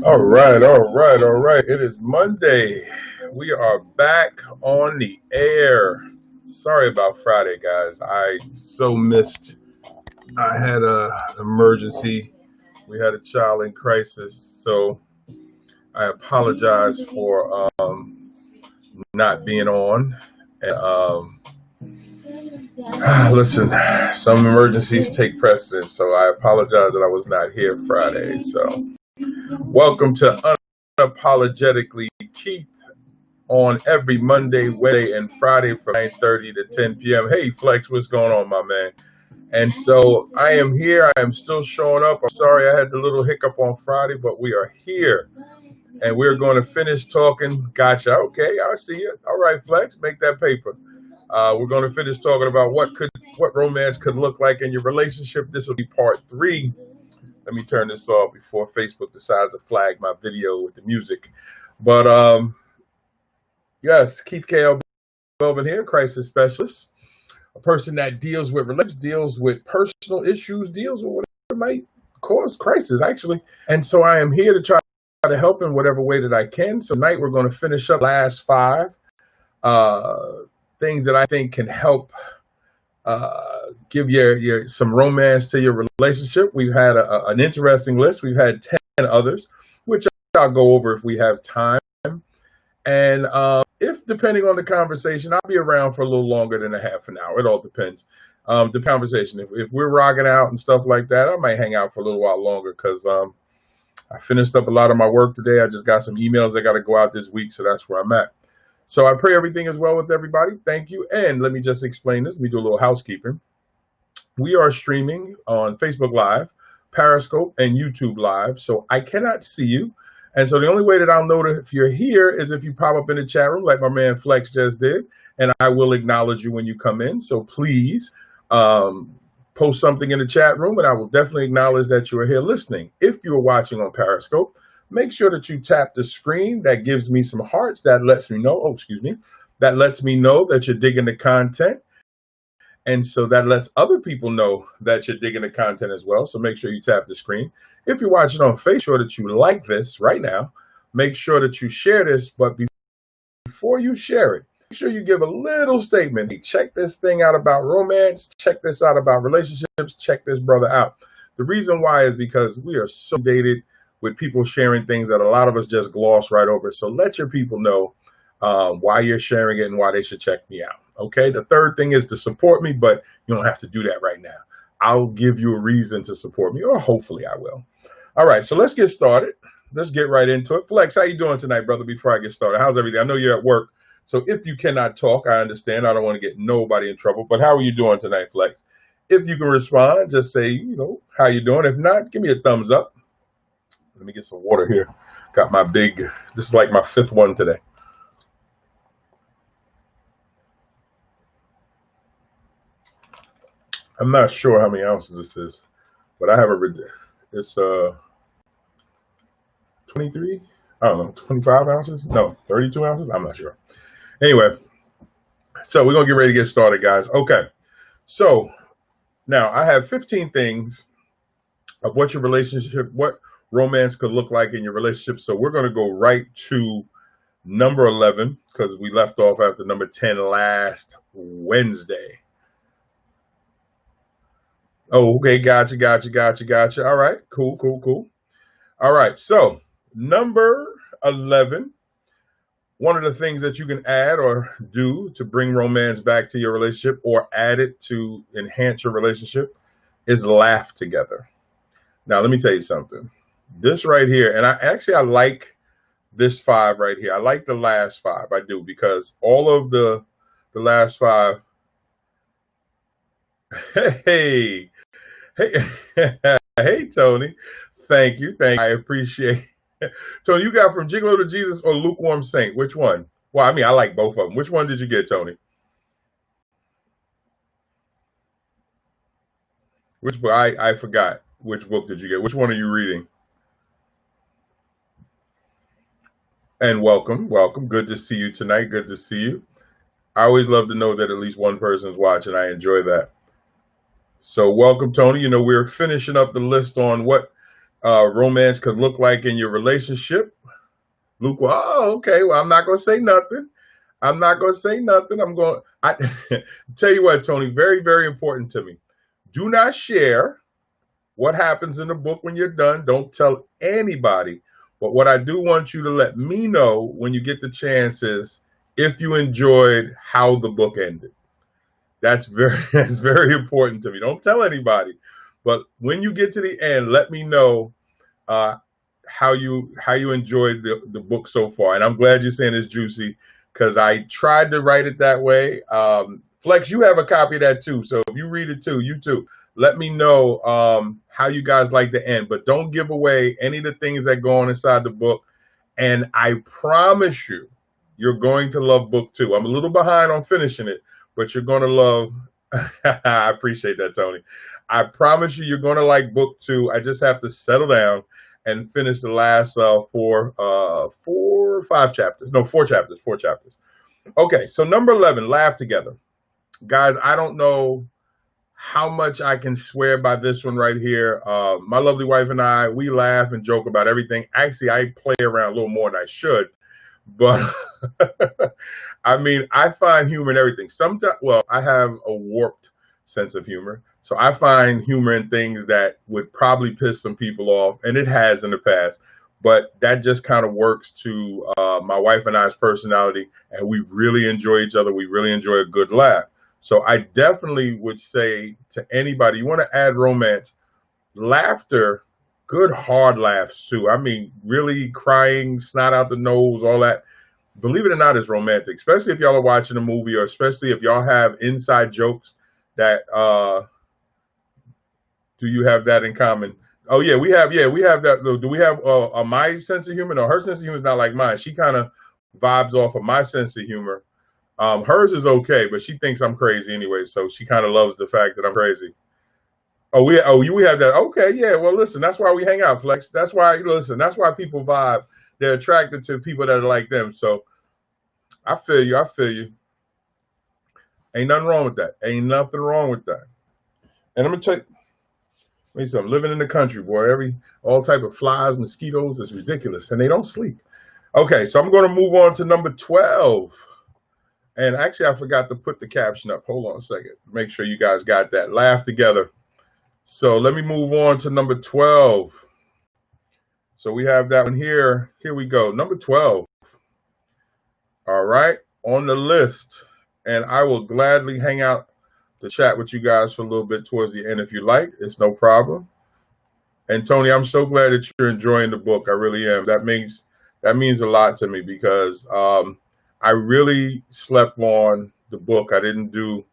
All right. It is Monday. We are back on the air. Sorry about Friday, guys. I so missed. I had a emergency. We had a child in crisis, so I apologize for not being on. And listen, some emergencies take precedence, so I apologize that I was not here Friday. So, welcome to Unapologetically, Keith. On every Monday, Wednesday, and Friday from 9:30 to 10 p.m. Hey, Flex, what's going on, my man? And so I am here. I am still showing up. I'm sorry I had the little hiccup on Friday, but we are here. And we're going to finish talking. Gotcha. Okay, I see it. All right, Flex, make that paper. We're going to finish talking about what romance could look like in your relationship. This will be part 3. Let me turn this off before Facebook decides to flag my video with the music. But yes, Keith K.L. Melvin here, crisis specialist, a person that deals with relationships, deals with personal issues, deals with whatever might cause crisis, actually. And so I am here to try to help in whatever way that I can. So tonight we're going to finish up the last 5 things that I think can help give your some romance to your relationship. We've had an interesting list. We've had 10 others, which I'll go over if we have time. And if, depending on the conversation, I'll be around for a little longer than a half an hour. It all depends. The conversation. If we're rocking out and stuff like that, I might hang out for a little while longer because I finished up a lot of my work today. I just got some emails that got to go out this week, so that's where I'm at. So I pray everything is well with everybody. Thank you. And let me just explain this. Let me do a little housekeeping. We are streaming on Facebook Live, Periscope, and YouTube Live, so I cannot see you. And so the only way that I'll know if you're here is if you pop up in the chat room like my man Flex just did, and I will acknowledge you when you come in. So please post something in the chat room, and I will definitely acknowledge that you are here listening. If you are watching on Periscope, make sure that you tap the screen. That gives me some hearts. That lets me know, that lets me know that you're digging the content. And so that lets other people know that you're digging the content as well. So make sure you tap the screen. If you're watching on Facebook, make sure that you like this right now. Make sure that you share this. But before you share it, make sure you give a little statement. Hey, check this thing out about romance. Check this out about relationships. Check this brother out. The reason why is because we are so dated with people sharing things that a lot of us just gloss right over. So let your people know why you're sharing it and why they should check me out. Okay. The third thing is to support me, but you don't have to do that right now. I'll give you a reason to support me, or hopefully I will. All right. So let's get started. Let's get right into it. Flex, how you doing tonight, brother? Before I get started, how's everything? I know you're at work, so if you cannot talk, I understand. I don't want to get nobody in trouble. But how are you doing tonight, Flex? If you can respond, just say, how you doing. If not, give me a thumbs up. Let me get some water here. Got my this is like my 5th one today. I'm not sure how many ounces this is, but I have it's 23, I don't know, 25 ounces? No, 32 ounces? I'm not sure. Anyway, so we're going to get ready to get started, guys. Okay, so now I have 15 things of what romance could look like in your relationship. So we're going to go right to number 11 because we left off after number 10 last Wednesday. Oh, okay. Gotcha. All right. Cool. All right. So number 11, one of the things that you can add or do to bring romance back to your relationship or add it to enhance your relationship is laugh together. Now, let me tell you something. This right here, and I like this 5 right here. I like the last 5. I do, because all of the last 5. Hey, hey, Tony. Thank you. I appreciate it. Tony, you got From Gigolo to Jesus or Lukewarm Saint? Which one? Well, I mean, I like both of them. Which one did you get, Tony? Which book? I forgot. Which book did you get? Which one are you reading? And welcome. Good to see you tonight. Good to see you. I always love to know that at least one person's watching. I enjoy that. So welcome, Tony. We're finishing up the list on what romance could look like in your relationship. Luke, well, oh, okay. Well, I'm not going to say nothing. I'm not going to say nothing. I tell you what, Tony, very, very important to me. Do not share what happens in the book when you're done. Don't tell anybody. But what I do want you to let me know when you get the chance is if you enjoyed how the book ended. That's very that's very important to me. Don't tell anybody. But when you get to the end, let me know uh, how you enjoyed the book so far. And I'm glad you're saying it's juicy because I tried to write it that way. Flex, you have a copy of that too. So if you read it too, you too. Let me know how you guys like the end, but don't give away any of the things that go on inside the book. And I promise you, you're going to love book two. I'm a little behind on finishing it, but you're going to love. I appreciate that, Tony. I promise you, you're going to like book two. I just have to settle down and finish the last four or five chapters. No, four chapters. Four chapters. Okay, so number 11, laugh together, guys. I don't know how much I can swear by this one right here. My lovely wife and I, we laugh and joke about everything. Actually, I play around a little more than I should, but I mean, I find humor in everything. Sometimes, well, I have a warped sense of humor. So I find humor in things that would probably piss some people off, and it has in the past. But that just kind of works to my wife and I's personality, and we really enjoy each other. We really enjoy a good laugh. So I definitely would say to anybody, you want to add romance, laughter, good hard laughs too. I mean, really crying, snot out the nose, all that. Believe it or not, is romantic, especially if y'all are watching a movie, or especially if y'all have inside jokes that do you have that in common? Oh yeah, we have that. Do we have my sense of humor? No, her sense of humor is not like mine. She kind of vibes off of my sense of humor. Hers is okay, but she thinks I'm crazy anyway, so she kind of loves the fact that I'm crazy. We have that. Okay, yeah. Well, listen, that's why we hang out, Flex. That's why listen. That's why people vibe. They're attracted to people that are like them. So I feel you. I feel you. Ain't nothing wrong with that. Ain't nothing wrong with that. And I'm gonna tell you something. Living in the country, boy, all type of flies, mosquitoes, is ridiculous, and they don't sleep. Okay, so I'm going to move on to number 12. And actually, I forgot to put the caption up. Hold on a second. Make sure you guys got that. Laugh together. So let me move on to number 12. So we have that one here. Here we go. Number 12. All right, on the list. And I will gladly hang out to chat with you guys for a little bit towards the end if you like. It's no problem. And Tony, I'm so glad that you're enjoying the book. I really am. That means a lot to me because I really slept on the book. I didn't do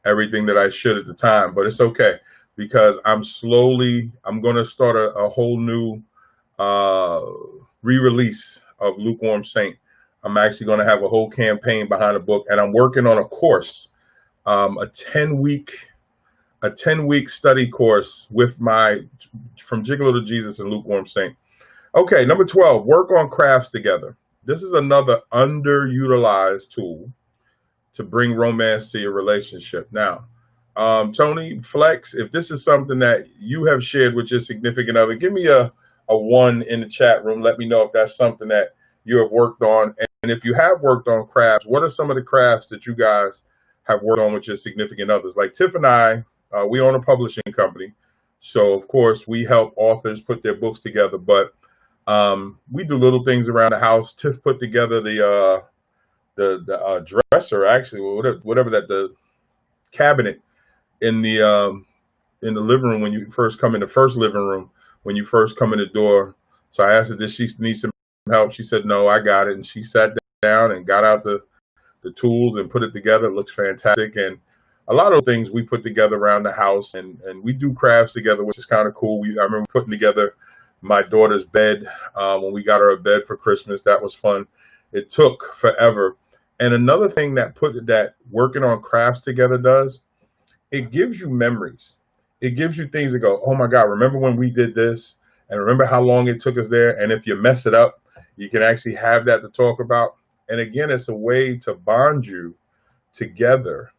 everything that I should at the time, but it's okay because I'm going to start a whole new re-release of Lukewarm Saint. I'm actually going to have a whole campaign behind the book, and I'm working on a course, a 10-week study course from Gigolo to Jesus and Lukewarm Saint. Okay, number 12, work on crafts together. This is another underutilized tool to bring romance to your relationship. Now, Tony, Flex, if this is something that you have shared with your significant other, give me a one in the chat room. Let me know if that's something that you have worked on. And if you have worked on crafts, what are some of the crafts that you guys have worked on with your significant others? Like Tiff and I, we own a publishing company. So, of course, we help authors put their books together. But we do little things around the house. Tiff put together the dresser, actually, whatever that, the cabinet in the living room when you first come in, the first living room when you first come in the door. So I asked her, does she need some help? She said, no, I got it. And she sat down and got out the tools and put it together. It looks fantastic. And a lot of things we put together around the house, and we do crafts together, which is kind of cool. I remember putting together my daughter's bed when we got her a bed for Christmas. That was fun. It took forever. And another thing that working on crafts together does, it gives you memories. It gives you things that go, oh my God, remember when we did this? And remember how long it took us there? And if you mess it up, you can actually have that to talk about. And again, it's a way to bond you together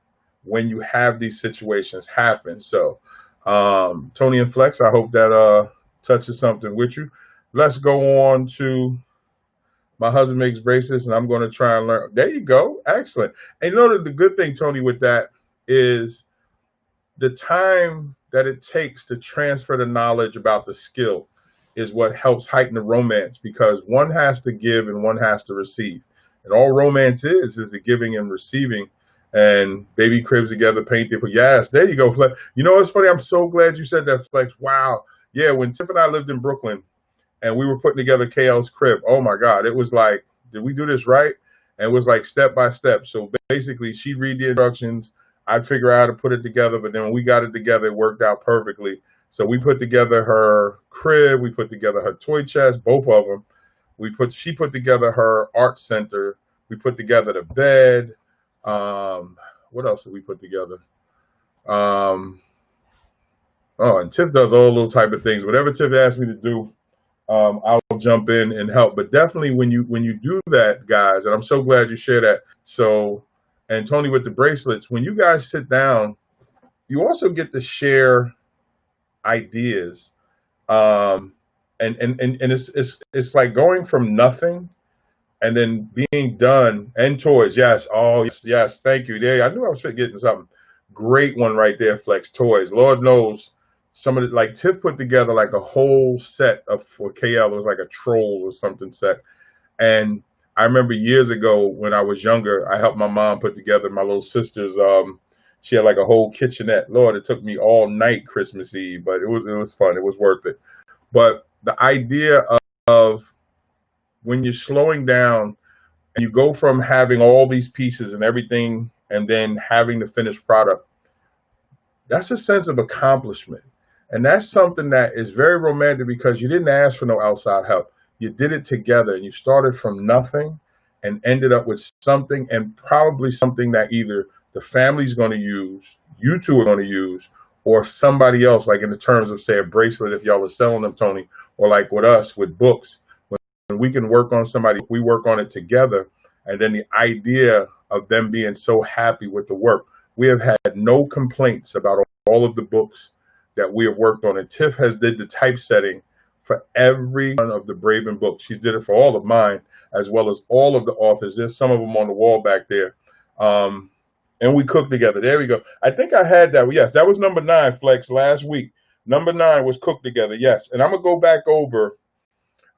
when you have these situations happen. So, Tony and Flex, I hope that touches something with you. Let's go on to my husband makes bracelets, and I'm going to try and learn. There you go. Excellent. And you know, the good thing, Tony, with that is the time that it takes to transfer the knowledge about the skill is what helps heighten the romance, because one has to give and one has to receive. And all romance is the giving and receiving. And baby cribs together, paint it. Yes, there you go, Flex. You know, it's funny. I'm so glad you said that, Flex. Wow. Yeah, when Tiff and I lived in Brooklyn, and we were putting together KL's crib. Oh my God. It was like, did we do this right? And it was like step by step. So basically she'd read the instructions. I'd figure out how to put it together. But then when we got it together, it worked out perfectly. So we put together her crib. We put together her toy chest, both of them. She put together her art center. We put together the bed. What else did we put together? Oh, and Tiff does all those type of things. Whatever Tiff asked me to do, I'll jump in and help. But definitely when you do that, guys, and I'm so glad you share that. So, and Tony with the bracelets, when you guys sit down, you also get to share ideas. And it's like going from nothing and then being done. And toys, yes. Oh, yes, thank you. There, I knew I was getting something. Great one right there, Flex. Toys. Lord knows some of it, like Tiff put together like a whole set of, for KL, it was like a Trolls or something set. And I remember years ago when I was younger, I helped my mom put together my little sister's, she had like a whole kitchenette. Lord, it took me all night Christmas Eve, but it was fun. It was worth it. But the idea of when you're slowing down and you go from having all these pieces and everything and then having the finished product, that's a sense of accomplishment. And that's something that is very romantic because you didn't ask for no outside help. You did it together and you started from nothing and ended up with something, and probably something that either the family's going to use, you two are going to use, or somebody else, like in the terms of, say, a bracelet, if y'all are selling them, Tony, or like with us with books, when we can work on somebody, we work on it together. And then the idea of them being so happy with the work. We have had no complaints about all of the books that we have worked on. And Tiff has did the typesetting for every one of the Braven books. She did it for all of mine, as well as all of the authors. There's some of them on the wall back there. And we cooked together. There we go. I think I had that. Yes, that was number 9, Flex, last week. Number 9 was cooked together. Yes. And I'm going to go back over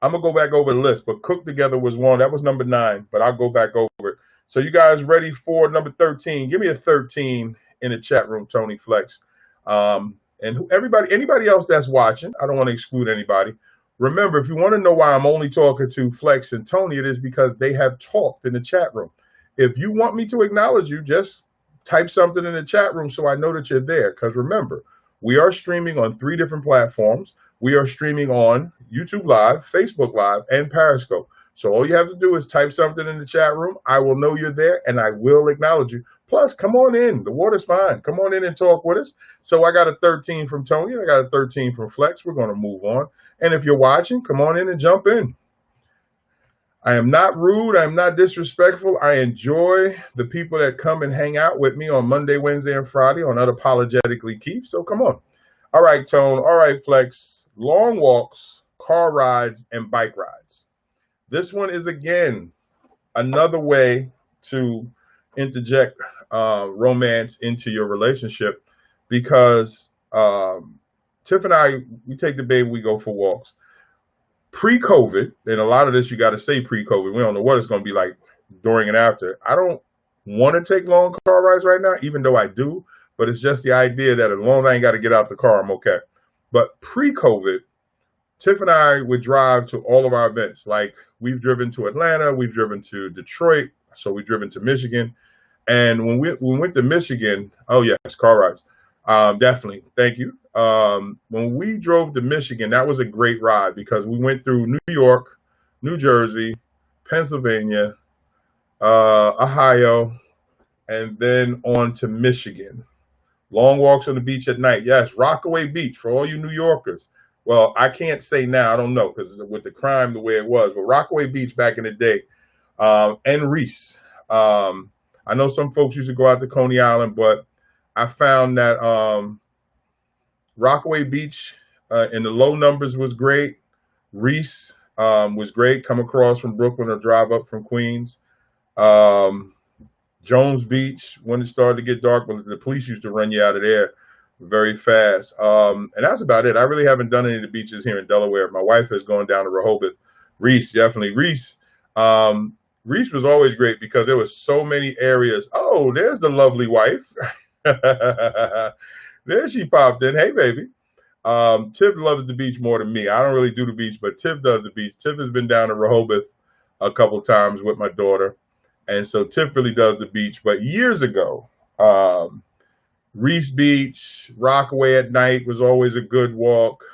the list, but cooked together was one. That was number 9, but I'll go back over it. So you guys ready for number 13? Give me a 13 in the chat room, Tony, Flex. And anybody else that's watching, I don't want to exclude anybody. Remember, if you want to know why I'm only talking to Flex and Tony, it is because they have talked in the chat room. If you want me to acknowledge you, just type something in the chat room so I know that you're there. Because remember, we are streaming on 3 different platforms. We are streaming on YouTube Live, Facebook Live, and Periscope. So all you have to do is type something in the chat room. I will know you're there, and I will acknowledge you. Plus, come on in. The water's fine. Come on in and talk with us. So I got a 13 from Tony, and I got a 13 from Flex. We're going to move on. And if you're watching, come on in and jump in. I am not rude. I am not disrespectful. I enjoy the people that come and hang out with me on Monday, Wednesday, and Friday on Unapologetically Keep. So come on. All right, Tone. All right, Flex. Long walks, car rides, and bike rides. This one is, again, another way to interject romance into your relationship, because Tiff and I, we take the baby, we go for walks. Pre-COVID, and a lot of this you got to say pre-COVID. We don't know what it's going to be like during and after. I don't want to take long car rides right now, even though I do, but it's just the idea that as long as I ain't got to get out the car, I'm okay. But pre-COVID, Tiff and I would drive to all of our events. Like, we've driven to Atlanta, we've driven to Detroit, so we've driven to Michigan. And when we went to Michigan, oh yes, car rides, definitely, thank you. When we drove to Michigan, that was a great ride because we went through New York, New Jersey, Pennsylvania, Ohio, and then on to Michigan. Long walks on the beach at night. Yes, Rockaway Beach for all you New Yorkers. Well, I can't say now, I don't know, because with the crime the way it was, but Rockaway Beach back in the day, and Reese. I know some folks used to go out to Coney Island, but I found that Rockaway Beach in the low numbers was great. Reese was great. Come across from Brooklyn or drive up from Queens. Um, Jones Beach, when it started to get dark, but the police used to run you out of there very fast. And that's about it. I really haven't done any of the beaches here in Delaware. My wife has gone down to Rehoboth. Reese, definitely. Um, Reese was always great because there was so many areas. Oh, there's the lovely wife. There she popped in. Hey, baby. Tiff loves the beach more than me. I don't really do the beach, but Tiff does the beach. Tiff has been down to Rehoboth a couple times with my daughter. And so Tiff really does the beach. But years ago, Reese Beach, Rockaway at night was always a good walk.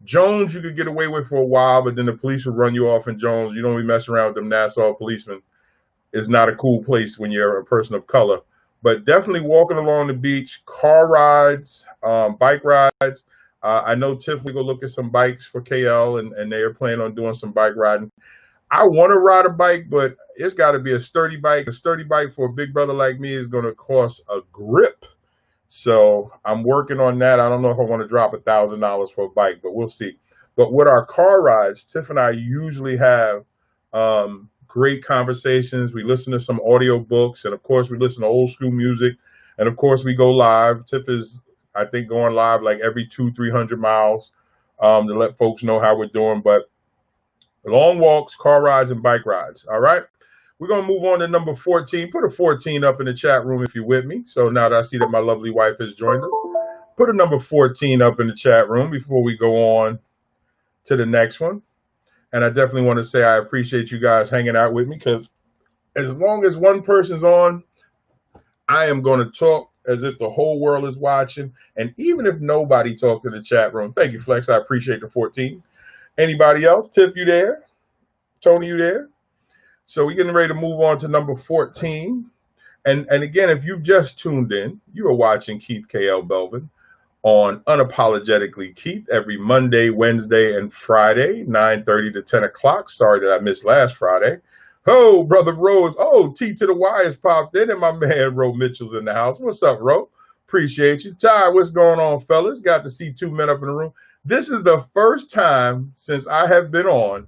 Jones, you could get away with for a while, but then the police would run you off in Jones. You don't be messing around with them Nassau policemen. It's not a cool place when you're a person of color. But definitely walking along the beach, car rides, bike rides. I know Tiff, we go look at some bikes for KL, and they are planning on doing some bike riding. I want to ride a bike, but it's got to be a sturdy bike. A sturdy bike for a big brother like me is going to cost a grip. So I'm working on that. I don't know if I want to drop $1,000 for a bike, but we'll see. But with our car rides, Tiff and I usually have great conversations. We listen to some audio books, and of course we listen to old school music, and of course we go live. Tiff is, I think, going live like every 200-300 miles to let folks know how we're doing. But long walks, car rides, and bike rides. All right. We're going to move on to number 14. Put a 14 up in the chat room if you're with me. So now that I see that my lovely wife has joined us, put a number 14 up in the chat room before we go on to the next one. And I definitely want to say I appreciate you guys hanging out with me, because as long as one person's on, I am going to talk as if the whole world is watching. And even if nobody talked in the chat room, thank you, Flex. I appreciate the 14. Anybody else? Tiff, you there? Tony, you there? So we're getting ready to move on to number 14. And again, if you've just tuned in, you are watching Keith K.L. Belvin on Unapologetically Keith every Monday, Wednesday, and Friday, 9:30 to 10 o'clock. Sorry that I missed last Friday. Oh, Brother Rose. Oh, T to the Y has popped in, and my man Ro Mitchell's in the house. What's up, Ro? Appreciate you. Ty, what's going on, fellas? Got to see two men up in the room. This is the first time since I have been on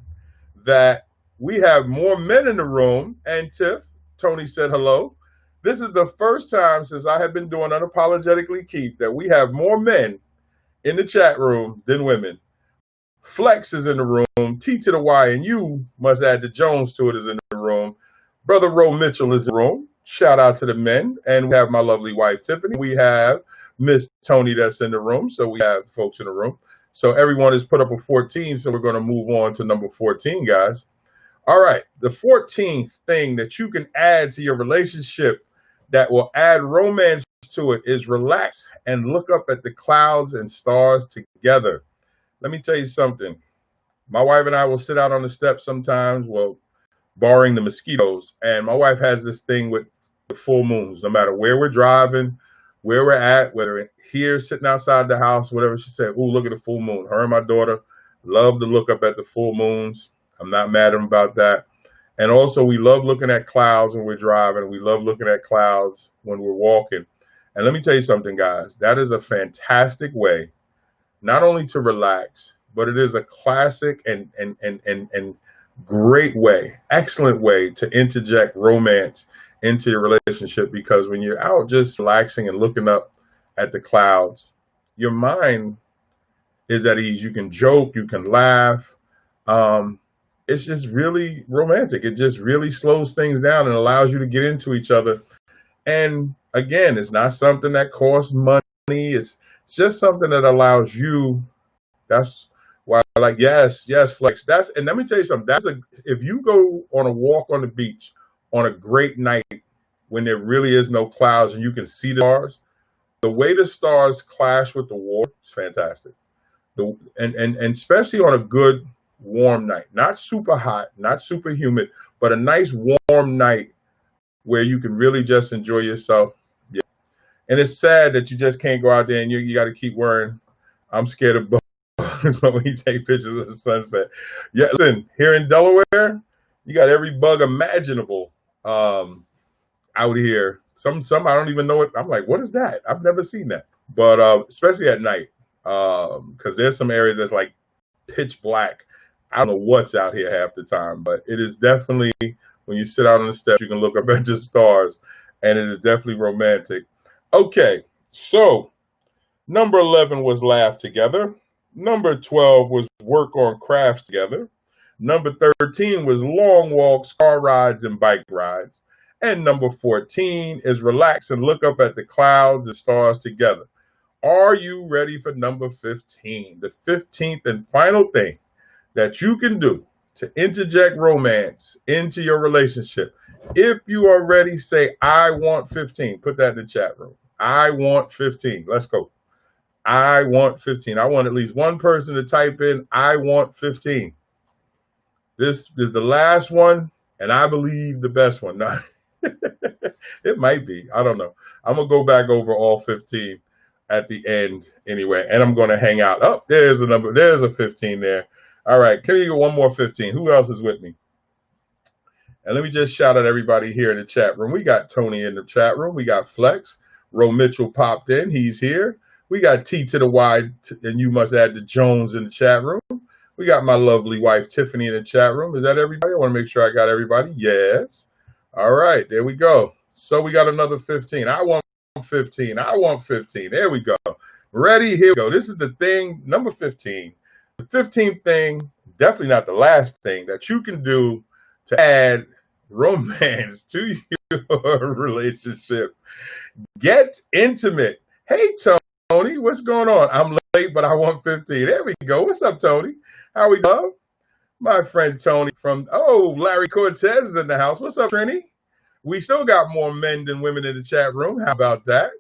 that we have more men in the room. And Tiff, Tony said hello. This is the first time since I have been doing Unapologetically Keith that we have more men in the chat room than women. Flex is in the room. T to the Y, and you must add the Jones to it, is in the room. Brother Ro Mitchell is in the room. Shout out to the men. And we have my lovely wife, Tiffany. We have Miss Tony that's in the room. So we have folks in the room. So everyone has put up a 14. So we're going to move on to number 14, guys. All right, the 14th thing that you can add to your relationship that will add romance to it is relax and look up at the clouds and stars together. Let me tell you something. My wife and I will sit out on the steps sometimes, well, barring the mosquitoes, and my wife has this thing with the full moons. No matter where we're driving, where we're at, whether here, sitting outside the house, whatever, she said, ooh, look at the full moon. Her and my daughter love to look up at the full moons. I'm not mad at them about that. And also, we love looking at clouds when we're driving. We love looking at clouds when we're walking. And let me tell you something, guys. That is a fantastic way, not only to relax, but it is a classic and great way, excellent way to interject romance into your relationship. Because when you're out just relaxing and looking up at the clouds, your mind is at ease. You can joke, you can laugh. It's just really romantic. It just really slows things down and allows you to get into each other. And again, it's not something that costs money. It's just something that allows you. That's why I like, yes, Flex. And let me tell you something. If you go on a walk on the beach on a great night when there really is no clouds and you can see the stars, the way the stars clash with the water is fantastic. And especially on a good warm night, not super hot, not super humid, but a nice warm night where you can really just enjoy yourself. Yeah. And it's sad that you just can't go out there and you got to keep worrying. I'm scared of bugs when you take pictures of the sunset. Yeah, listen, here in Delaware, you got every bug imaginable out here. Some I don't even know it. I'm like, what is that? I've never seen that. But especially at night. because there's some areas that's like pitch black. I don't know what's out here half the time, but it is definitely, when you sit out on the steps, you can look up at the stars, and it is definitely romantic. Okay, so number 11 was laugh together. Number 12 was work on crafts together. Number 13 was long walks, car rides, and bike rides. And number 14 is relax and look up at the clouds and stars together. Are you ready for number 15? The 15th and final thing that you can do to interject romance into your relationship. If you are ready, say, I want 15. Put that in the chat room. I want 15. Let's go. I want 15. I want at least one person to type in, I want 15. This is the last one, and I believe the best one. Now, it might be. I don't know. I'm going to go back over all 15 at the end anyway, and I'm going to hang out. Oh, there's a number. There's a 15 there. All right. Can you get one more 15? Who else is with me? And let me just shout out everybody here in the chat room. We got Tony in the chat room. We got Flex. Ro Mitchell popped in. He's here. We got T to the Y, and you must add the Jones in the chat room. We got my lovely wife, Tiffany, in the chat room. Is that everybody? I want to make sure I got everybody. Yes. All right. There we go. So we got another 15. I want 15. I want 15. There we go. Ready? Here we go. This is the thing, number 15. The 15th thing, definitely not the last thing, that you can do to add romance to your relationship. Get intimate. Hey, Tony, what's going on? I'm late, but I want 15. There we go. What's up, Tony? How we doing? My friend Tony from, Larry Cortez is in the house. What's up, Trini? We still got more men than women in the chat room. How about that?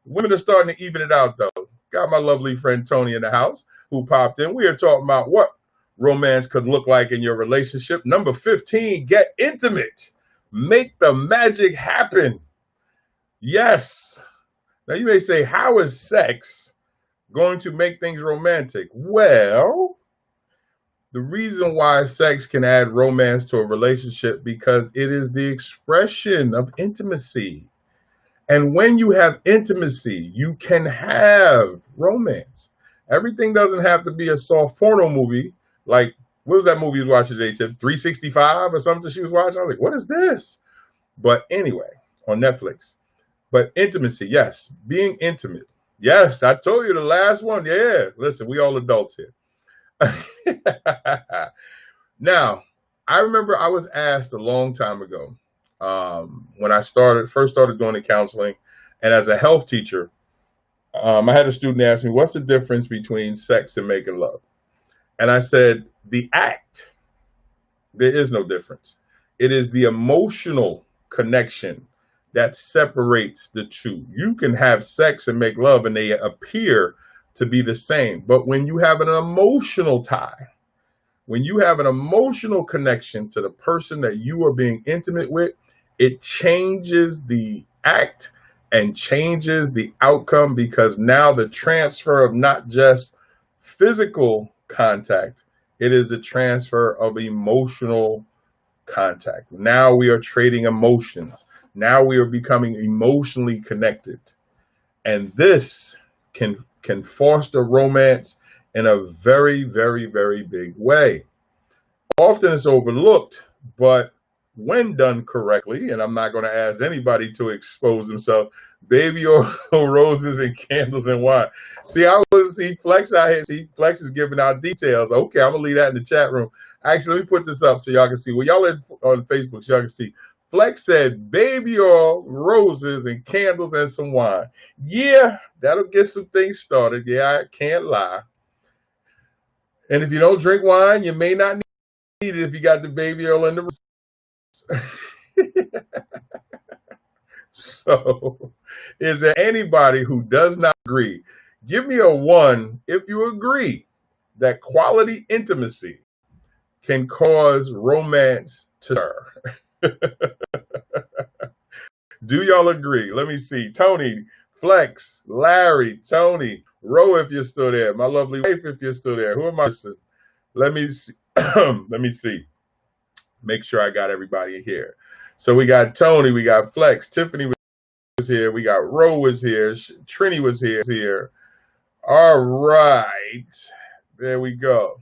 Women are starting to even it out, though. Got my lovely friend Tony in the house who popped in. We are talking about what romance could look like in your relationship. Number 15, get intimate. Make the magic happen. Yes. Now you may say, how is sex going to make things romantic? Well, the reason why sex can add romance to a relationship because it is the expression of intimacy. And when you have intimacy, you can have romance. Everything doesn't have to be a soft porno movie. Like, what was that movie you was watching today, Tiff? 365 or something she was watching? I was like, what is this? But anyway, on Netflix. But intimacy, yes. Being intimate. Yes, I told you the last one. Yeah. Listen, we all adults here. Now, I remember I was asked a long time ago when I first started doing the counseling, and as a health teacher, I had a student ask me, what's the difference between sex and making love? And I said, the act, there is no difference. It is the emotional connection that separates the two. You can have sex and make love and they appear to be the same. But when you have an emotional tie, when you have an emotional connection to the person that you are being intimate with, it changes the act and changes the outcome, because now the transfer of not just physical contact, it is the transfer of emotional contact. Now we are trading emotions. Now we are becoming emotionally connected. And this can foster romance in a very, very, very big way. Often it's overlooked, but when done correctly, and I'm not going to ask anybody to expose themselves, baby or roses and candles and wine. See Flex out here. See, Flex is giving out details. Okay, I'm going to leave that in the chat room. Actually, let me put this up so y'all can see. Well, y'all on Facebook, so y'all can see. Flex said baby oil, roses, and candles and some wine. Yeah, that'll get some things started. Yeah, I can't lie. And if you don't drink wine, you may not need it if you got the baby oil and the roses. So, is there anybody who does not agree? Give me a 1 if you agree that quality intimacy can cause romance to stir. Do y'all agree? Let me see. Tony, Flex, Larry, Tony, Ro, if you're still there. My lovely wife, if you're still there. Who am I missing? Let me see. Let me see. Make sure I got everybody here. So we got Tony, we got Flex, Tiffany was here, we got Ro was here, Trini was here. All right. There we go.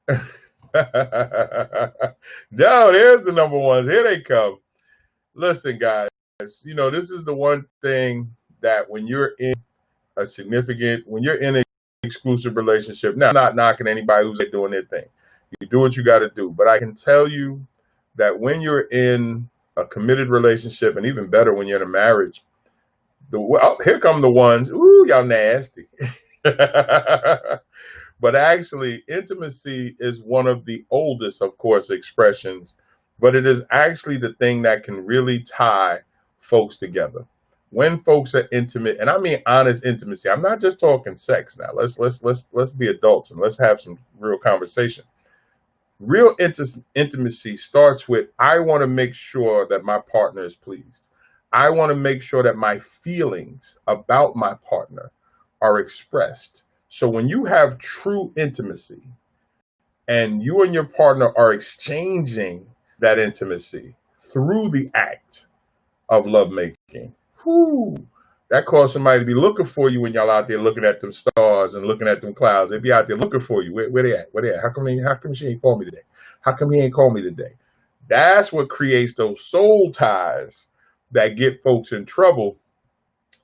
No, there's the number ones. Here they come. Listen, guys, this is the one thing that when you're in when you're in an exclusive relationship, now, I'm not knocking anybody who's doing their thing. You do what you got to do. But I can tell you that when you're in a committed relationship, and even better when you're in a marriage, here come the ones. Ooh, y'all nasty. But actually, intimacy is one of the oldest, of course, expressions, but it is actually the thing that can really tie folks together. When folks are intimate, and I mean honest intimacy, I'm not just talking sex now. Let's be adults and let's have some real conversation. Real intimacy starts with, I want to make sure that my partner is pleased. I want to make sure that my feelings about my partner are expressed. So when you have true intimacy and you and your partner are exchanging that intimacy through the act of lovemaking, whoo, that caused somebody to be looking for you when y'all out there looking at them stars and looking at them clouds. They'd be out there looking for you. Where they at? Where they at? How come she ain't called me today? How come he ain't called me today? That's what creates those soul ties that get folks in trouble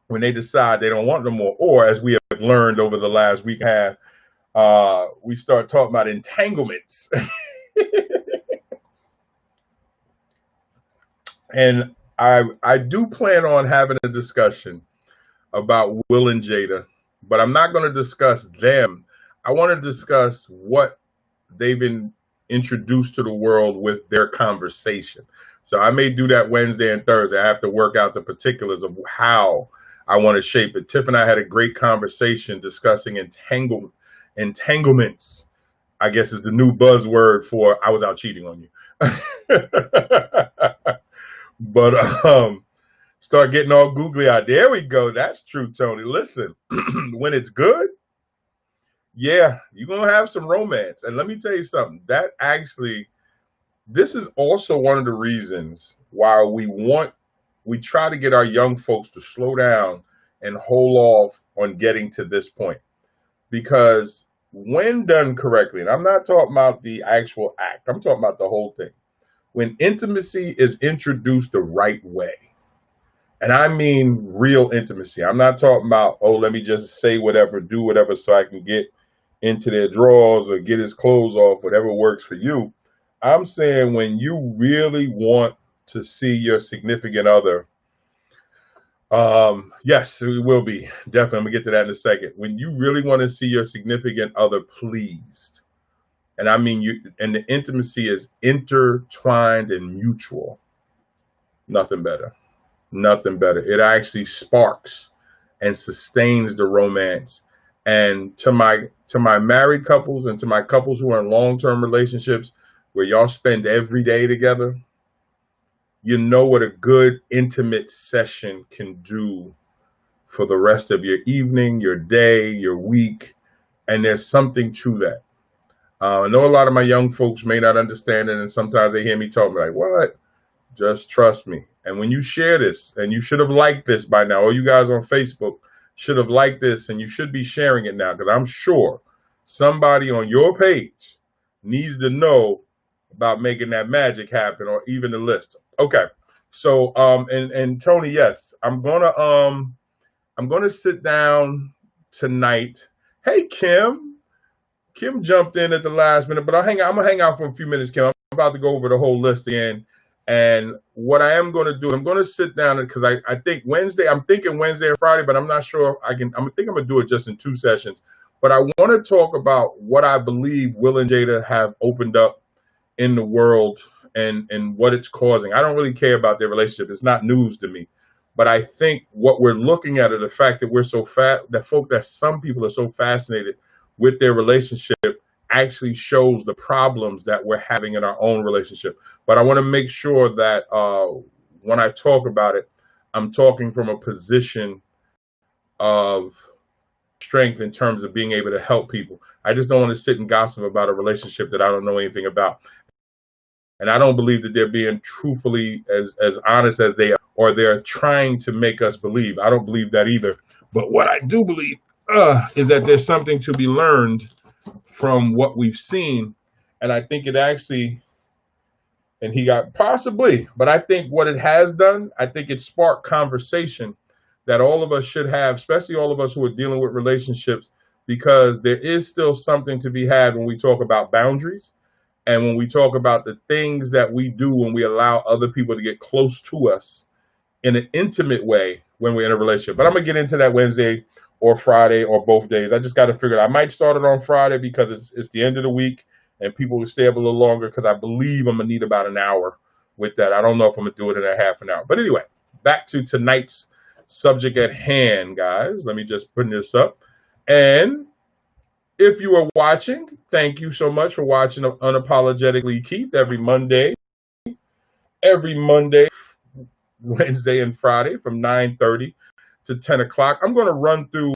when they decide they don't want no more. Or, as we have learned over the last week and a half, we start talking about entanglements. And I do plan on having a discussion about Will and Jada, but I'm not going to discuss them. I want to discuss what they've been introduced to the world with their conversation. So I may do that Wednesday and Thursday. I have to work out the particulars of how I want to shape it. Tiff and I had a great conversation discussing entanglements, I guess is the new buzzword for I was out cheating on you. But start getting all googly eyed. There we go. That's true, Tony. Listen, when it's good, yeah, you're going to have some romance. And let me tell you something, this is also one of the reasons why we try to get our young folks to slow down and hold off on getting to this point. Because when done correctly, and I'm not talking about the actual act, I'm talking about the whole thing. When intimacy is introduced the right way, and I mean real intimacy, I'm not talking about, oh, let me just say whatever, do whatever so I can get into their drawers or get his clothes off, whatever works for you. I'm saying when you really want to see your significant other, yes, it will be. Definitely, I'm gonna get to that in a second. When you really want to see your significant other pleased, and I mean and the intimacy is intertwined and mutual, nothing better. Nothing better. It actually sparks and sustains the romance. And to my married couples and to my couples who are in long-term relationships where y'all spend every day together, you know what a good intimate session can do for the rest of your evening, your day, your week. And there's something to that. I know a lot of my young folks may not understand it, and sometimes they hear me talking like, what? Just trust me. And when you share this, and you should have liked this by now, all you guys on Facebook should have liked this, and you should be sharing it now, because I'm sure somebody on your page needs to know about making that magic happen, or even the list. Okay. So and Tony, yes, I'm gonna sit down tonight. Hey, Kim. Kim jumped in at the last minute, but I'm gonna hang out for a few minutes, Kim. I'm about to go over the whole list again. And what I am going to do, I'm going to sit down, because I think I'm thinking Wednesday and Friday, but I'm not sure I think I'm going to do it just in 2 sessions. But I want to talk about what I believe Will and Jada have opened up in the world and what it's causing. I don't really care about their relationship. It's not news to me. But I think what we're looking at is the fact that that some people are so fascinated with their relationship actually shows the problems that we're having in our own relationship. But I want to make sure that when I talk about it, I'm talking from a position of strength in terms of being able to help people. I just don't want to sit and gossip about a relationship that I don't know anything about. And I don't believe that they're being truthfully as honest as they are, or they're trying to make us believe. I don't believe that either. But what I do believe is that there's something to be learned from what we've seen. And I think it actually, and he got possibly, but I think what it has done, I think it sparked conversation that all of us should have, especially all of us who are dealing with relationships, because there is still something to be had when we talk about boundaries and when we talk about the things that we do when we allow other people to get close to us in an intimate way when we're in a relationship. But I'm gonna get into that Wednesday or Friday or both days. I just got to figure it out. I might start it on Friday because it's the end of the week and people will stay up a little longer because I believe I'm gonna need about an hour with that. I don't know if I'm gonna do it in a half an hour. But anyway, back to tonight's subject at hand, guys. Let me just put this up. And if you are watching, thank you so much for watching Unapologetically Keith every Monday, Wednesday, and Friday from 9:30 to 10 o'clock. I'm going to run through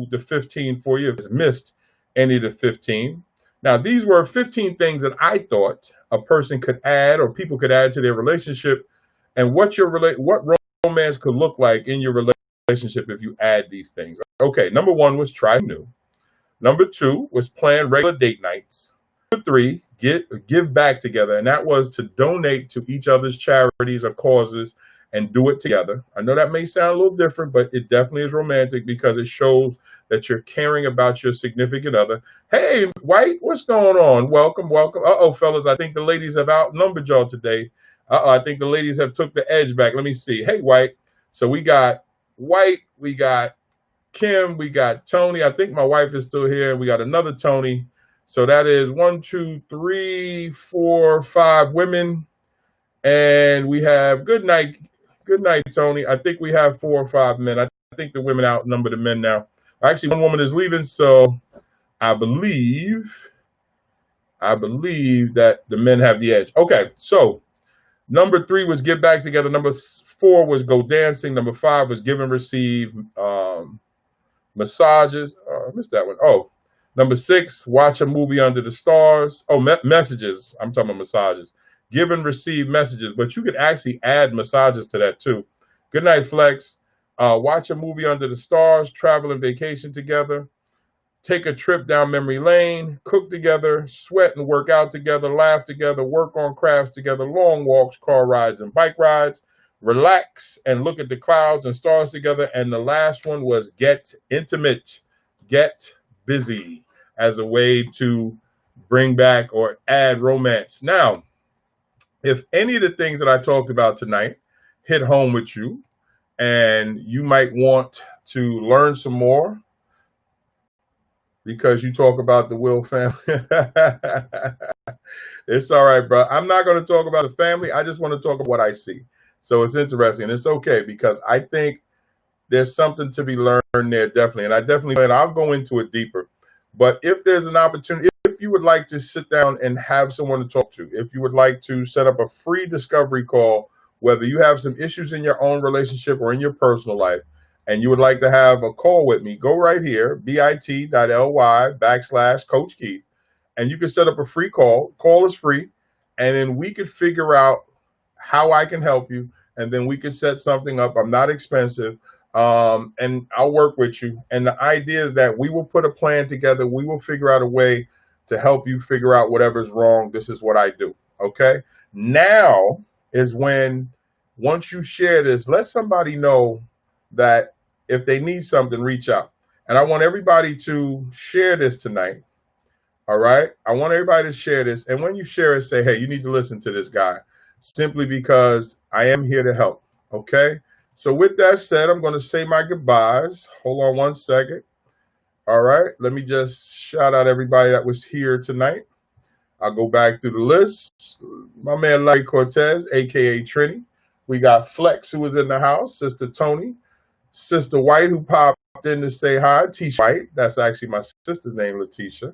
the 15 for you if you missed any of the 15. Now, these were 15 things that I thought a person could add or people could add to their relationship and what romance could look like in your relationship if you add these things. Okay, number one was try new. Number two was plan regular date nights. Number three, give back together, and that was to donate to each other's charities or causes and do it together. I know that may sound a little different, but it definitely is romantic because it shows that you're caring about your significant other. Hey, White, what's going on? Welcome, welcome. Uh-oh, fellas, I think the ladies have outnumbered y'all today. Uh-oh, I think the ladies have took the edge back. Let me see. Hey, White. So we got White, we got Kim, we got Tony. I think my wife is still here. We got another Tony. So that is 1, 2, 3, 4, 5 women. And we have good night, Tony. I think we have 4 or 5 men. I think the women outnumber the men now. Actually, one woman is leaving, so I believe that the men have the edge. Okay, so number 3 was get back together. Number 4 was go dancing. Number 5 was give and receive massages. I missed that one. Oh, number 6, watch a movie under the stars. Oh, messages. I'm talking about massages. Give and receive messages, but you could actually add massages to that too. Good night, Flex. Watch a movie under the stars, travel and vacation together, take a trip down memory lane, cook together, sweat and work out together, laugh together, work on crafts together, long walks, car rides, and bike rides, relax and look at the clouds and stars together. And the last one was get intimate, get busy as a way to bring back or add romance. Now, if any of the things that I talked about tonight hit home with you and you might want to learn some more because you talk about the Will family, it's all right, bro. I'm not going to talk about the family. I just want to talk about what I see. So it's interesting. It's okay because I think there's something to be learned there, definitely. And I'll go into it deeper. But if there's an opportunity, if you would like to sit down and have someone to talk to, if you would like to set up a free discovery call, whether you have some issues in your own relationship or in your personal life, and you would like to have a call with me, go right here, bit.ly/Coach Keith, and you can set up a free call. Call is free, and then we could figure out how I can help you, and then we could set something up. I'm not expensive. And I'll work with you. And the idea is that we will put a plan together. We will figure out a way to help you figure out whatever's wrong. This is what I do. Okay. Now is when, once you share this, let somebody know that if they need something, reach out. And I want everybody to share this tonight. All right. I want everybody to share this. And when you share it, say, hey, you need to listen to this guy simply because I am here to help. Okay. So with that said, I'm going to say my goodbyes. Hold on one second. All right. Let me just shout out everybody that was here tonight. I'll go back through the list. My man Larry Cortez, a.k.a. Trini. We got Flex, who was in the house. Sister Tony. Sister White, who popped in to say hi. Tisha White. That's actually my sister's name, Letitia.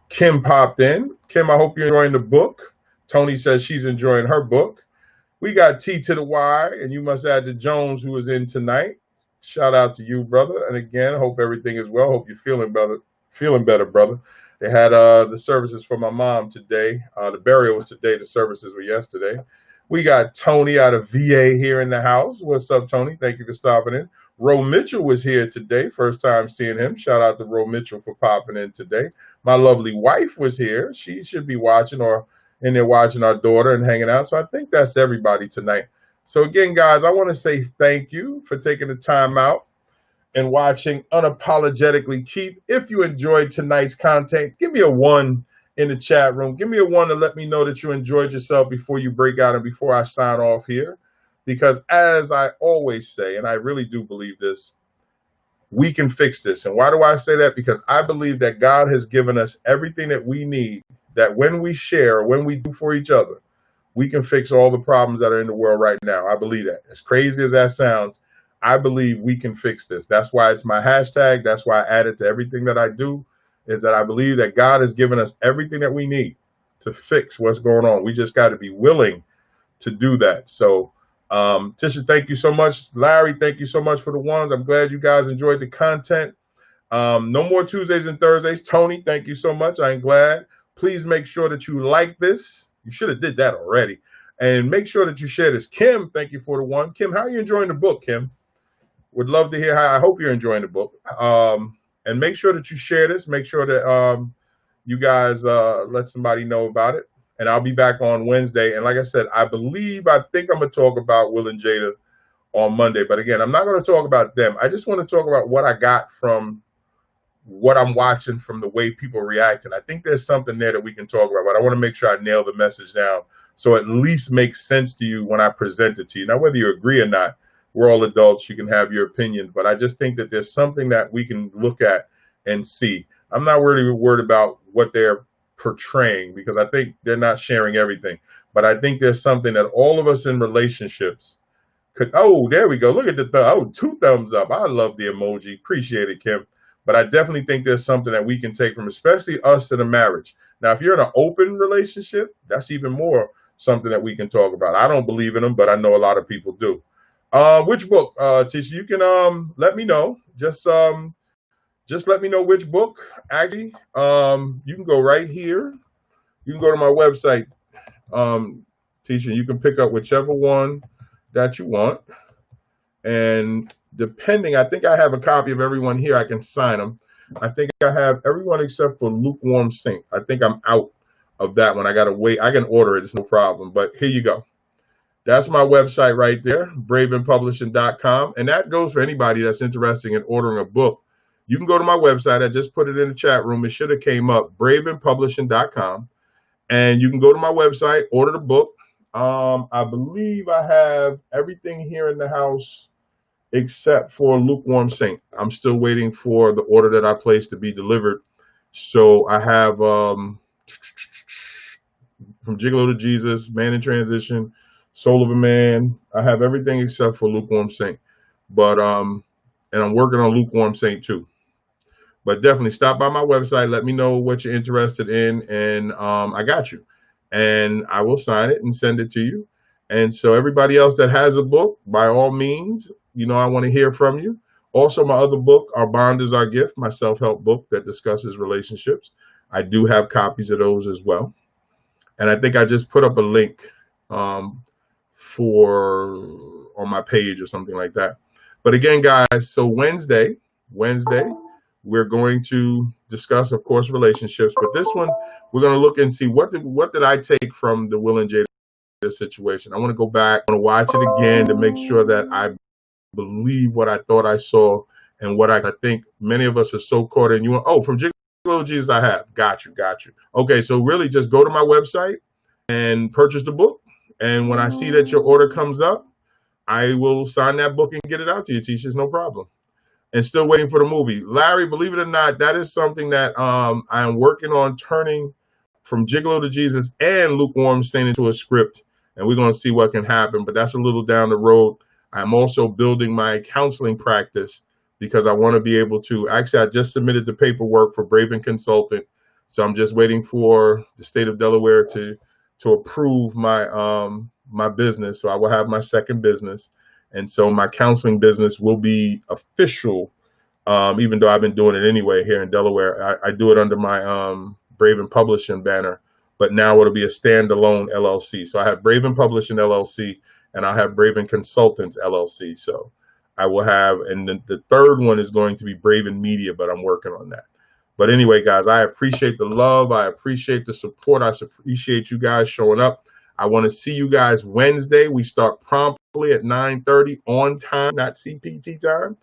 Kim popped in. Kim, I hope you're enjoying the book. Tony says she's enjoying her book. We got T to the Y, and you must add the Jones, who is in tonight. Shout out to you, brother. And again, hope everything is well. Hope you're feeling better, brother. They had the services for my mom today. The burial was today. The services were yesterday. We got Tony out of VA here in the house. What's up, Tony? Thank you for stopping in. Ro Mitchell was here today. First time seeing him. Shout out to Ro Mitchell for popping in today. My lovely wife was here. She should be watching or in there watching our daughter and hanging out. So I think that's everybody tonight. So again, guys, I want to say thank you for taking the time out and watching Unapologetically. Keith, if you enjoyed tonight's content, give me a 1 in the chat room. Give me a 1 to let me know that you enjoyed yourself before you break out and before I sign off here. Because as I always say, and I really do believe this, we can fix this. And why do I say that? Because I believe that God has given us everything that we need, that when we share, when we do for each other, we can fix all the problems that are in the world right now. I believe that. As crazy as that sounds, I believe we can fix this. That's why it's my hashtag. That's why I add it to everything that I do, is that I believe that God has given us everything that we need to fix what's going on. We just got to be willing to do that. So, Tisha, thank you so much. Larry, thank you so much for the ones. I'm glad you guys enjoyed the content. No more Tuesdays and Thursdays. Tony, thank you so much. I'm glad. Please make sure that you like this. You should have did that already. And make sure that you share this. Kim, thank you for the one. Kim, how are you enjoying the book, Kim? Would love to hear how. I hope you're enjoying the book. And make sure that you share this. Make sure that you guys let somebody know about it. And I'll be back on Wednesday. And like I said, I think I'm going to talk about Will and Jada on Monday. But again, I'm not going to talk about them. I just want to talk about what I got from what I'm watching, from the way people reacted. I think there's something there that we can talk about. But I want to make sure I nail the message down so it at least makes sense to you when I present it to you. Now, whether you agree or not, we're all adults. You can have your opinion, but I just think that there's something that we can look at and see. I'm not really worried about what they're portraying because I think they're not sharing everything. But I think there's something that all of us in relationships could. Oh, there we go. Look at the 2 thumbs up. I love the emoji. Appreciate it, Kim. But I definitely think there's something that we can take from, especially us in a marriage. Now, if you're in an open relationship, that's even more something that we can talk about. I don't believe in them, but I know a lot of people do. Which book, Tisha? You can let me know. Just let me know which book. Actually, you can go right here. You can go to my website, Tisha. You can pick up whichever one that you want. And depending, I think I have a copy of everyone here. I can sign them. I think I have everyone except for Lukewarm Saint. I think I'm out of that one. I got to wait. I can order it. It's no problem. But here you go. That's my website right there, bravenpublishing.com. And that goes for anybody that's interested in ordering a book. You can go to my website. I just put it in the chat room. It should have came up, bravenpublishing.com. And you can go to my website, order the book. I believe I have everything here in the house except for Lukewarm Saint. I'm still waiting for the order that I placed to be delivered. So I have From Gigolo to Jesus, Man in Transition, Soul of a Man. I have everything except for Lukewarm Saint. But and I'm working on Lukewarm Saint too. But definitely stop by my website. Let me know what you're interested in, and I got you. And I will sign it and send it to you. And so everybody else that has a book, by all means, I want to hear from you. Also, my other book, Our Bond is Our Gift, my self-help book that discusses relationships. I do have copies of those as well. And I think I just put up a link on my page or something like that. But again, guys, so Wednesday, we're going to discuss, of course, relationships. But this one, we're going to look and see what did I take from the Will and Jada situation. I want to go back, I want to watch it again to make sure that I believe what I thought I saw and what I think many of us are so caught in. From Gigolo Jesus, I have. Got you. Okay, so really just go to my website and purchase the book. And when I see that your order comes up, I will sign that book and get it out to you, Tisha. It's no problem. And still waiting for the movie. Larry, believe it or not, that is something that I am working on turning From Gigolo to Jesus and Lukewarm Saint into a script. And we're going to see what can happen. But that's a little down the road. I'm also building my counseling practice because I want to be able to. Actually, I just submitted the paperwork for Braven Consultant. So I'm just waiting for the state of Delaware to approve my business. So I will have my second business. And so my counseling business will be official, even though I've been doing it anyway here in Delaware. I do it under my Braven Publishing banner. but now it'll be a standalone LLC. So I have Braven Publishing LLC, and I have Braven Consultants LLC. So I will have, and the third one is going to be Braven Media, but I'm working on that. But anyway, guys, I appreciate the love. I appreciate the support. I appreciate you guys showing up. I want to see you guys Wednesday. We start promptly at 9:30 on time, not CPT time.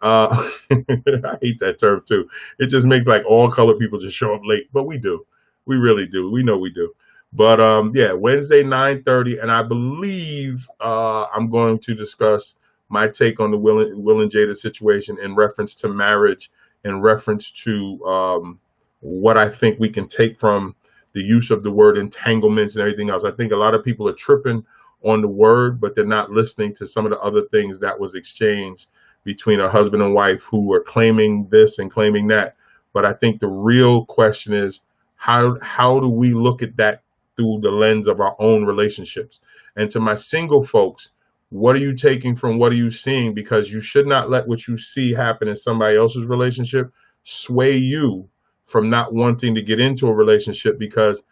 I hate that term too. It just makes like all colored people just show up late, but we do. We really do. We know we do. But yeah, Wednesday 9:30, and I believe I'm going to discuss my take on the Will and Jada situation in reference to marriage, in reference to what I think we can take from the use of the word entanglements and everything else. I think a lot of people are tripping on the word, but they're not listening to some of the other things that was exchanged between a husband and wife who are claiming this and claiming that. But I think the real question is, how do we look at that through the lens of our own relationships? And to my single folks, what are you taking from what are you seeing? Because you should not let what you see happen in somebody else's relationship sway you from not wanting to get into a relationship, because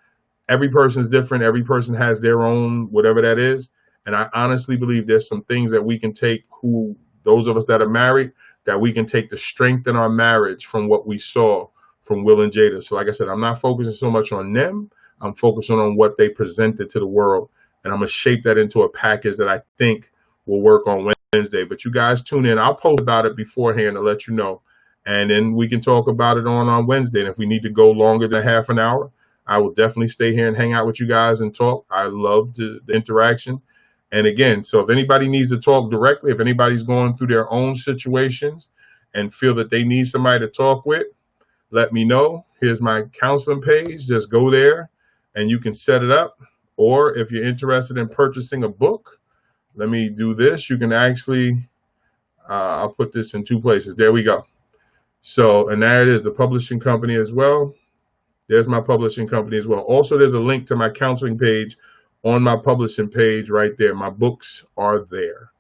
every person is different. Every person has their own, whatever that is. And I honestly believe there's some things that we can take, who those of us that are married, that we can take to strengthen our marriage from what we saw from Will and Jada. So like I said, I'm not focusing so much on them. I'm focusing on what they presented to the world. And I'm going to shape that into a package that I think will work on Wednesday. But you guys tune in. I'll post about it beforehand to let you know. And then we can talk about it on Wednesday. And if we need to go longer than half an hour, I will definitely stay here and hang out with you guys and talk. I love the interaction. And again, so if anybody needs to talk directly, if anybody's going through their own situations and feel that they need somebody to talk with, let me know. Here's my counseling page. Just go there and you can set it up. Or if you're interested in purchasing a book, let me do this. You can actually, I'll put this in two places. There we go. So, and there it is, the publishing company as well. There's my publishing company as well. Also, there's a link to my counseling page on my publishing page right there. My books are there.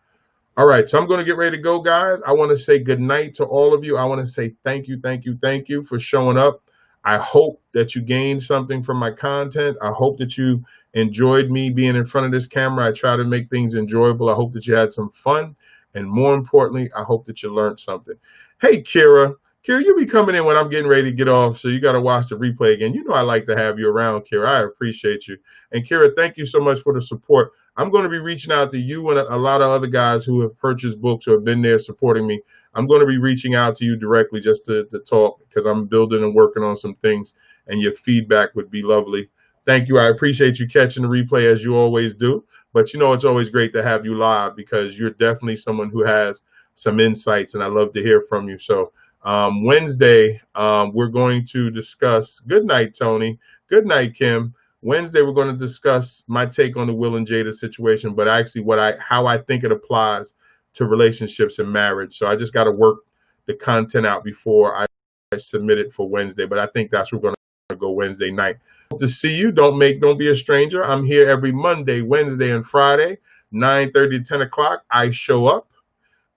All right, so I'm going to get ready to go, guys. I want to say good night to all of you. I want to say thank you for showing up. I hope that you gained something from my content. I hope that you enjoyed me being in front of this camera. I try to make things enjoyable. I hope that you had some fun. And more importantly, I hope that you learned something. Hey, Kira. Kira, you be coming in when I'm getting ready to get off, so you got to watch the replay again. You know I like to have you around, Kira. I appreciate you. And Kira, thank you so much for the support. I'm going to be reaching out to you and a lot of other guys who have purchased books, who have been there supporting me. I'm going to be reaching out to you directly just to talk, because I'm building and working on some things, and your feedback would be lovely. Thank you. I appreciate you catching the replay as you always do. But you know, it's always great to have you live, because you're definitely someone who has some insights, and I love to hear from you. So Wednesday, we're going to discuss, good night, Tony. Good night, Kim. Wednesday, we're going to discuss my take on the Will and Jada situation, but actually how I think it applies to relationships and marriage. So I just got to work the content out before I submit it for Wednesday, but I think that's where we're going to go Wednesday night. Hope to see you. Don't be a stranger. I'm here every Monday, Wednesday, and Friday, 9:30 to 10 o'clock. I show up.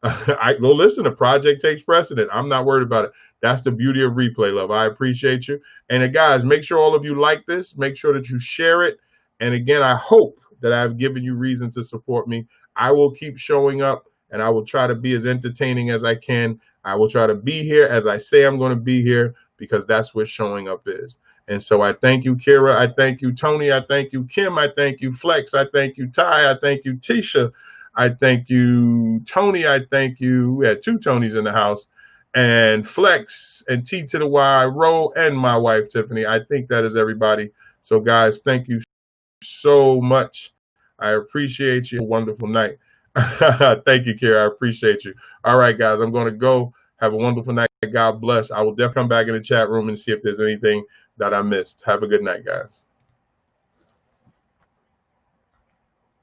Well, listen, the project takes precedent. I'm not worried about it. That's the beauty of replay, love. I appreciate you. And guys, make sure all of you like this. Make sure that you share it. And again, I hope that I've given you reason to support me. I will keep showing up, and I will try to be as entertaining as I can. I will try to be here as I say I'm going to be here, because that's what showing up is. And so I thank you, Kira. I thank you, Tony. I thank you, Kim. I thank you, Flex. I thank you, Ty. I thank you, Tisha. I thank you, Tony. I thank you. We had two Tonys in the house, and Flex, and T to the Y, Ro, and my wife, Tiffany. I think that is everybody. So, guys, thank you so much. I appreciate you. Wonderful night. Thank you, Kira. I appreciate you. All right, guys, I'm going to go. Have a wonderful night. God bless. I will definitely come back in the chat room and see if there's anything that I missed. Have a good night, guys.